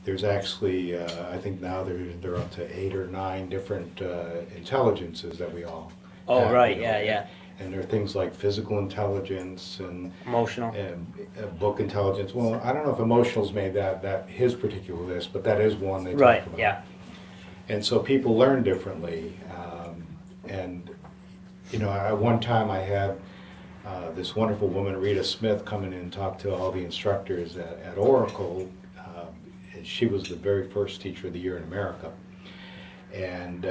There's actually, I think now they're up to 8 or 9 different intelligences that we all Oh, have. right, You know, yeah, yeah. and there are things like physical intelligence Emotional. and book intelligence. Well, I don't know if emotional's made that his particular list, but that is one they Right, talk about. yeah. And so people learn differently. And you know, at one time I had this wonderful woman, Rita Smith, come in and talk to all the instructors at Oracle. She was the very first teacher of the year in America, and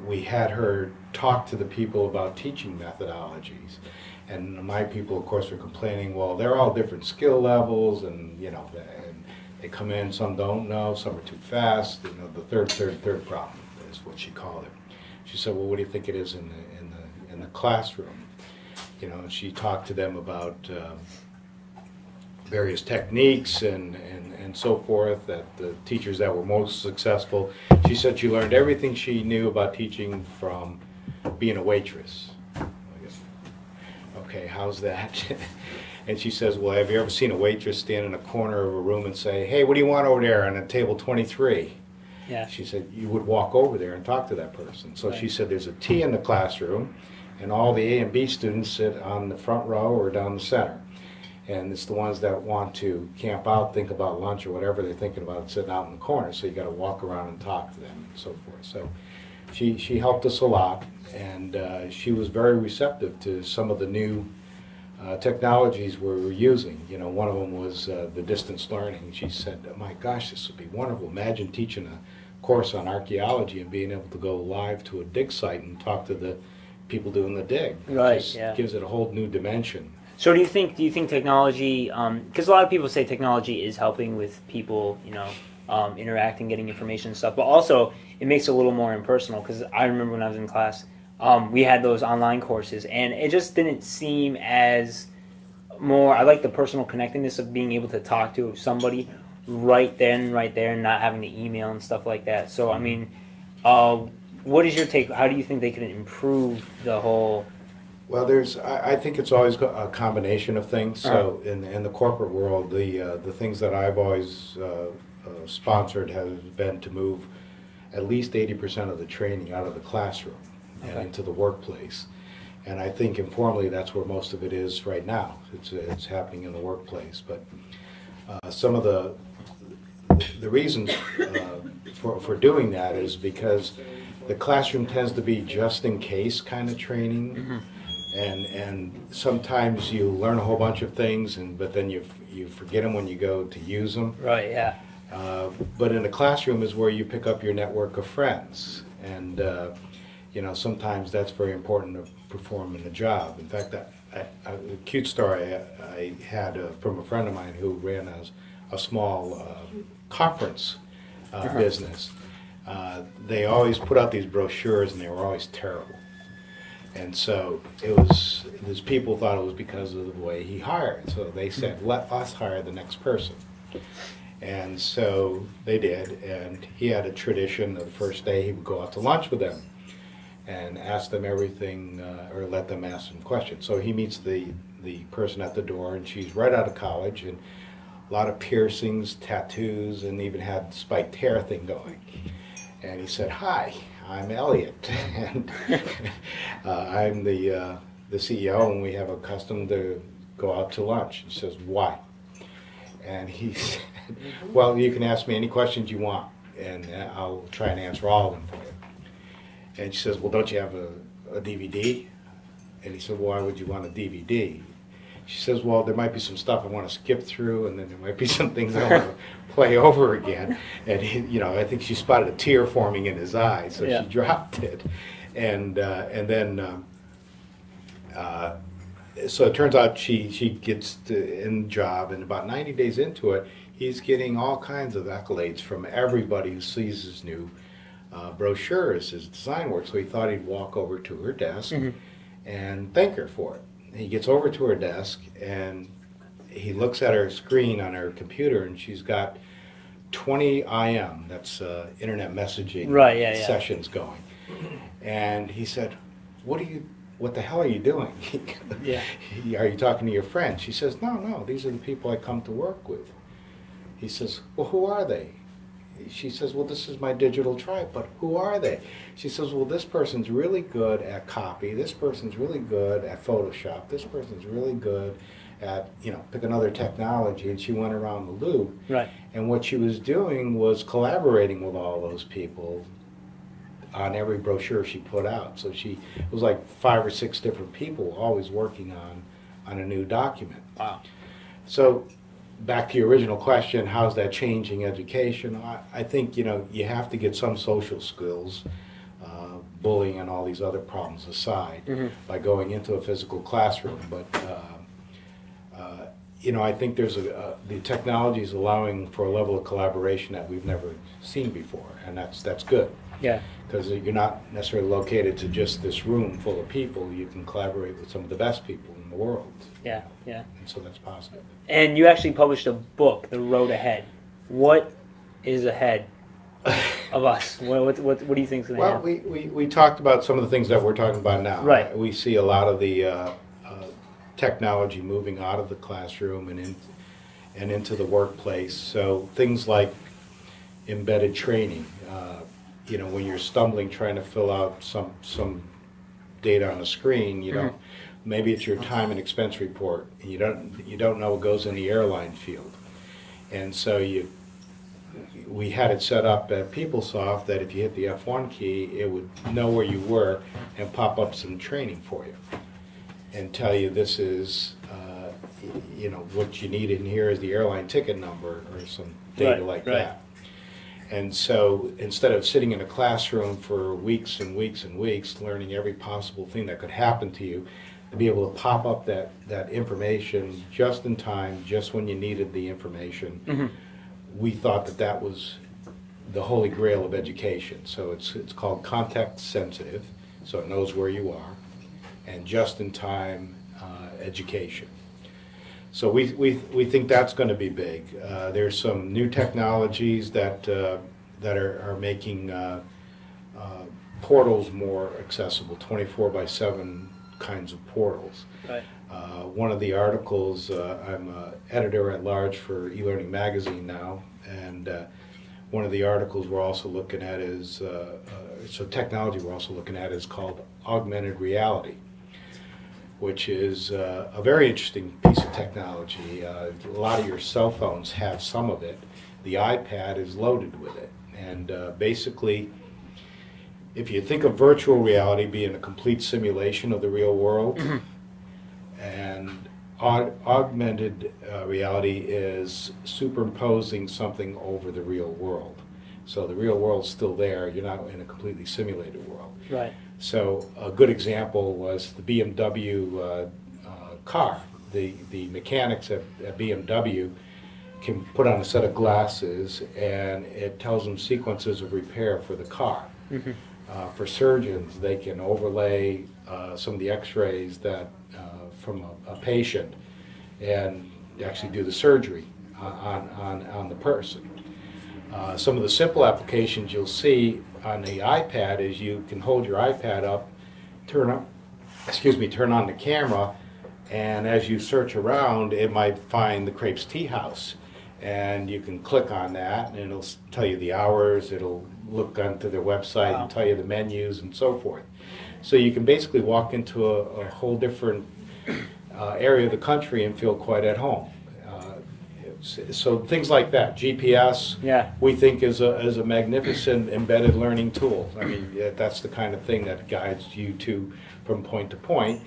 we had her talk to the people about teaching methodologies. And my people, of course, were complaining, well, they're all different skill levels, and you know, and they come in, some don't know, some are too fast. You know, the third problem is what she called it. She said, well, what do you think it is in the classroom? You know, and she talked to them about various techniques and so forth, that the teachers that were most successful, she said she learned everything she knew about teaching from being a waitress. I guess, okay, how's that? And she says, well, have you ever seen a waitress stand in a corner of a room and say, hey, what do you want over there on table 23? Yeah. She said, you would walk over there and talk to that person. So Right. she said, there's a T in the classroom, and all the A and B students sit on the front row or down the center. And it's the ones that want to camp out, think about lunch or whatever they're thinking about, sitting out in the corner. So you got to walk around and talk to them and so forth. So she helped us a lot, and she was very receptive to some of the new technologies we were using. You know, one of them was the distance learning. She said, oh my gosh, this would be wonderful. Imagine teaching a course on archaeology and being able to go live to a dig site and talk to the people doing the dig. Right, It just yeah. gives it a whole new dimension. So do you think technology, because a lot of people say technology is helping with people, you know, interacting, getting information and stuff, but also it makes it a little more impersonal, because I remember when I was in class, we had those online courses, and it just didn't seem as more, I like the personal connectedness of being able to talk to somebody right then, right there, and not having to email and stuff like that. So, I mean, what is your take? How do you think they can improve the whole... Well, I think it's always a combination of things. So in the corporate world, the things that I've always sponsored has been to move at least 80% of the training out of the classroom and into the workplace. And I think informally that's where most of it is right now. It's happening in the workplace. But some of the reasons for doing that is because the classroom tends to be just in case kind of training. Mm-hmm. And sometimes you learn a whole bunch of things, but then you forget them when you go to use them. Right, yeah. But in the classroom is where you pick up your network of friends, and you know, sometimes that's very important to perform in the job. In fact, a cute story I had from a friend of mine who ran a small conference business. They always put out these brochures, and they were always terrible. And so his people thought it was because of the way he hired. So they said, let us hire the next person. And so they did, and he had a tradition of the first day he would go out to lunch with them and ask them everything, or let them ask him questions. So he meets the person at the door, and she's right out of college, and a lot of piercings, tattoos, and even had spiked hair thing going. And he said, hi, I'm Elliot, and I'm the CEO, and we have a custom to go out to lunch. He says, why? And he said, well, you can ask me any questions you want, and I'll try and answer all of them for you. And she says, well, don't you have a DVD? And he said, why would you want a DVD? She says, well, there might be some stuff I want to skip through, and then there might be some things I want to play over again. And he, you know, I think she spotted a tear forming in his eye, so Yeah. she dropped it. And then so it turns out she gets in the job, and about 90 days into it, he's getting all kinds of accolades from everybody who sees his new brochures, his design work. So he thought he'd walk over to her desk and thank her for it. He gets over to her desk, and he looks at her screen on her computer, and she's got 20 IM, that's internet messaging sessions going. And he said, what the hell are you doing? Yeah. Are you talking to your friends? She says, no, these are the people I come to work with. He says, well, who are they? She says, well, this is my digital tribe, but who are they? She says, well, this person's really good at copy. This person's really good at Photoshop. This person's really good at, pick another technology. And she went around the loop. Right. And what she was doing was collaborating with all those people on every brochure she put out. So it was like 5 or 6 different people always working on a new document. Wow. So back to your original question, how's that changing education? I think, you have to get some social skills, bullying and all these other problems aside, by going into a physical classroom. But, I think the technology is allowing for a level of collaboration that we've never seen before, and that's good. Yeah. Because you're not necessarily located to just this room full of people. You can collaborate with some of the best people in the world. Yeah, yeah. And so that's positive. And you actually published a book, The Road Ahead. What is ahead of us? What do you think is going to happen? Well, we talked about some of the things that we're talking about now. Right. We see a lot of the technology moving out of the classroom and into the workplace. So things like embedded training. When you're stumbling trying to fill out some data on a screen, maybe it's your time and expense report, and you don't know what goes in the airline field. And so we had it set up at PeopleSoft that if you hit the F1 key, it would know where you were and pop up some training for you and tell you this is what you need in here is the airline ticket number or some data like that. And so instead of sitting in a classroom for weeks and weeks and weeks learning every possible thing that could happen to you, to be able to pop up that information just in time, just when you needed the information, we thought that was the holy grail of education. So it's called context sensitive, so it knows where you are, and just in time education. So we think that's going to be big. There's some new technologies that are making portals more accessible, 24/7 kinds of portals. Right. One of the articles, I'm editor at large for eLearning Magazine now, and one of the articles we're also looking at is, technology we're also looking at is called augmented reality, which is a very interesting piece of technology. A lot of your cell phones have some of it. The iPad is loaded with it. And basically, if you think of virtual reality being a complete simulation of the real world, and augmented reality is superimposing something over the real world. So the real world's still there, you're not in a completely simulated world. Right. So a good example was the BMW car. The mechanics at BMW can put on a set of glasses and it tells them sequences of repair for the car. For surgeons, they can overlay some of the x-rays from a patient and actually do the surgery on the person. Some of the simple applications you'll see on the iPad is you can hold your iPad up, turn on the camera, and as you search around, it might find the Crepes Tea House. And you can click on that, and it'll tell you the hours, it'll look onto their website and tell you the menus and so forth. So you can basically walk into a whole different area of the country and feel quite at home. So things like that, GPS, we think is a magnificent embedded learning tool. I mean, that's the kind of thing that guides you from point to point.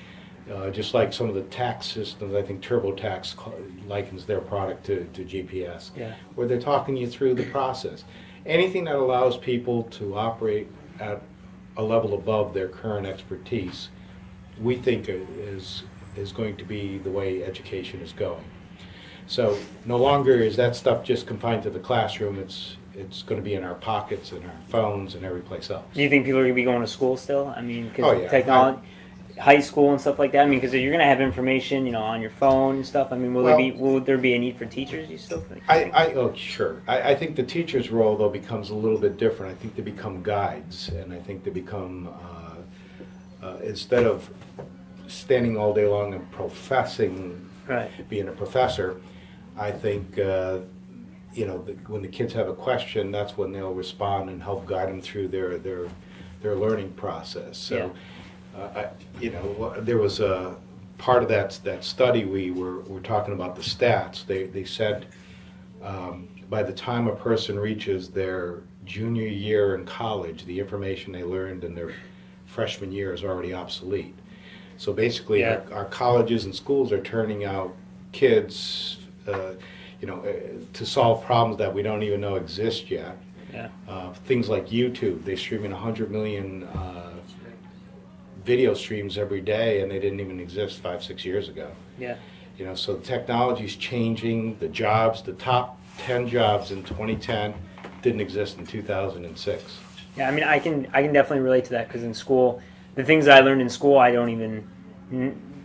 Just like some of the tax systems, I think TurboTax likens their product to GPS, where they're talking you through the process. Anything that allows people to operate at a level above their current expertise, we think is going to be the way education is going. So no longer is that stuff just confined to the classroom. It's going to be in our pockets and our phones and every place else. Do you think people are going to be going to school still? I mean, because Oh, yeah. technology, high school and stuff like that. I mean, because you're going to have information, on your phone and stuff. I mean, will there be a need for teachers? You still think? Oh, sure. I think the teacher's role though becomes a little bit different. I think they become guides, and I think they become instead of standing all day long and professing being a professor, I think you know, when the kids have a question, that's when they'll respond and help guide them through their learning process. So, you know, there was a part of that study we were talking about the stats. They said by the time a person reaches their junior year in college, the information they learned in their freshman year is already obsolete. So basically, our colleges and schools are turning out kids, you know, to solve problems that we don't even know exist yet. Yeah. Things like YouTube, they stream in 100 million video streams every day, and they didn't even exist 5-6 years ago. Yeah. You know, so the technology's changing. The jobs, the top 10 jobs in 2010 didn't exist in 2006. Yeah, I mean, I can definitely relate to that, because in school, the things that I learned in school, I don't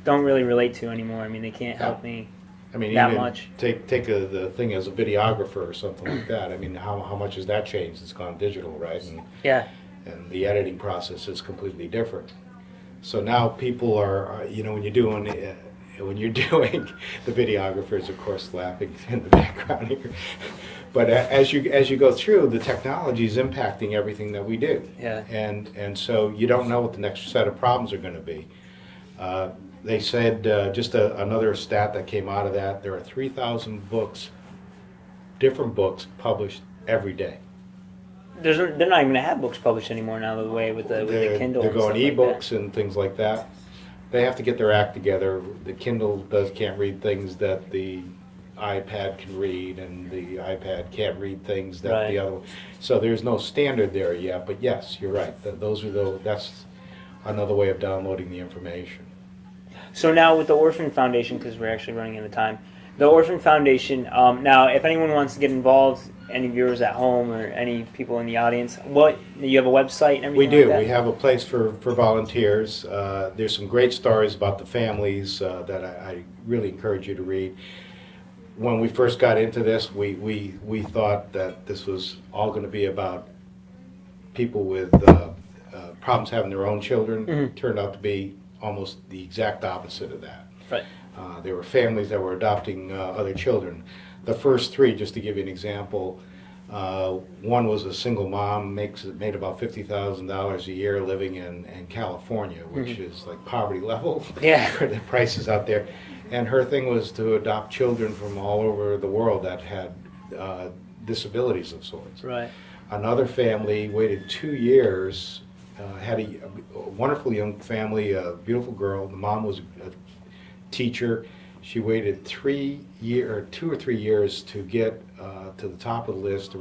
really relate to anymore. I mean, they can't help me. I mean, that even much. Take the thing as a videographer or something like that. I mean, how much has that changed? It's gone digital, right? And the editing process is completely different. So now people are, you know, when you're doing the videographers, of course, laughing in the background here. But as you go through, the technology is impacting everything that we do. Yeah. And so you don't know what the next set of problems are going to be. They said, just another stat that came out of that, there are 3,000 books, different books published every day. They're not even going to have books published anymore now, the way with the Kindle. They're going and e-books and things like that. They have to get their act together. The Kindle can't read things that the iPad can read, and the iPad can't read things that the other one. So there's no standard there yet. But yes, you're right. That's another way of downloading the information. So now with the Orphan Foundation, because we're actually running out of time, the Orphan Foundation, now if anyone wants to get involved, any viewers at home or any people in the audience, you have a website and everything? We do. Like that? We have a place for volunteers. There's some great stories about the families that I really encourage you to read. When we first got into this, we thought that this was all going to be about people with problems having their own children. Mm-hmm. Turned out to be almost the exact opposite of that. Right. There were families that were adopting other children. The first three, just to give you an example, one was a single mom, made about $50,000 a year living in California, which is like poverty level for the prices out there. And her thing was to adopt children from all over the world that had disabilities of sorts. Right. Another family waited 2 years, had a wonderful young family, a beautiful girl. The mom was a teacher. She waited 2 or 3 years to get to the top of the list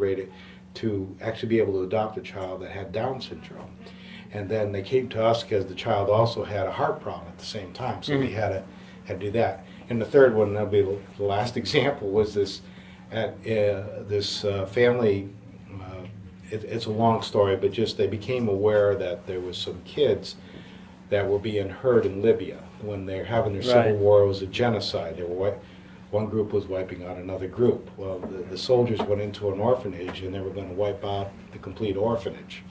to actually be able to adopt a child that had Down syndrome. And then they came to us because the child also had a heart problem at the same time, so we had to do that. And the third one, that'll be the last example, was this family. It's a long story, but just they became aware that there was some kids that were being hurt in Libya when they're having their civil war. It was a genocide. One group was wiping out another group. Well, the soldiers went into an orphanage and they were going to wipe out the complete orphanage.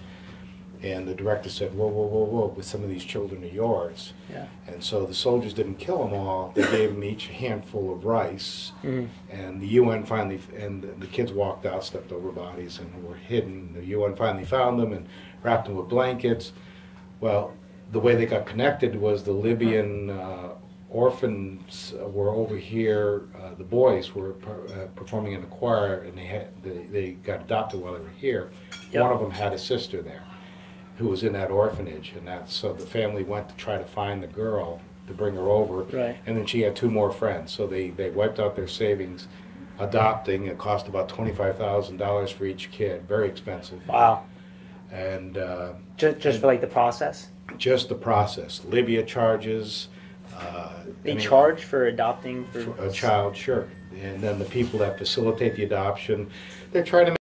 And the director said, whoa, whoa, whoa, whoa, but some of these children are yours. Yeah. And so the soldiers didn't kill them all. They gave them each a handful of rice. And the UN finally, and the kids walked out, stepped over bodies, and were hidden. The UN finally found them and wrapped them with blankets. Well, the way they got connected was the Libyan orphans were over here. The boys were performing in the choir, and they got adopted while they were here. One of them had a sister there who was in that orphanage, and so the family went to try to find the girl to bring her over. And then she had 2 more friends, so they wiped out their savings adopting. It cost about $25,000 for each kid. Very expensive. Wow. And just for like the process? Just the process. Libya charges. They charge for adopting for a child, sure. And then the people that facilitate the adoption, they're trying to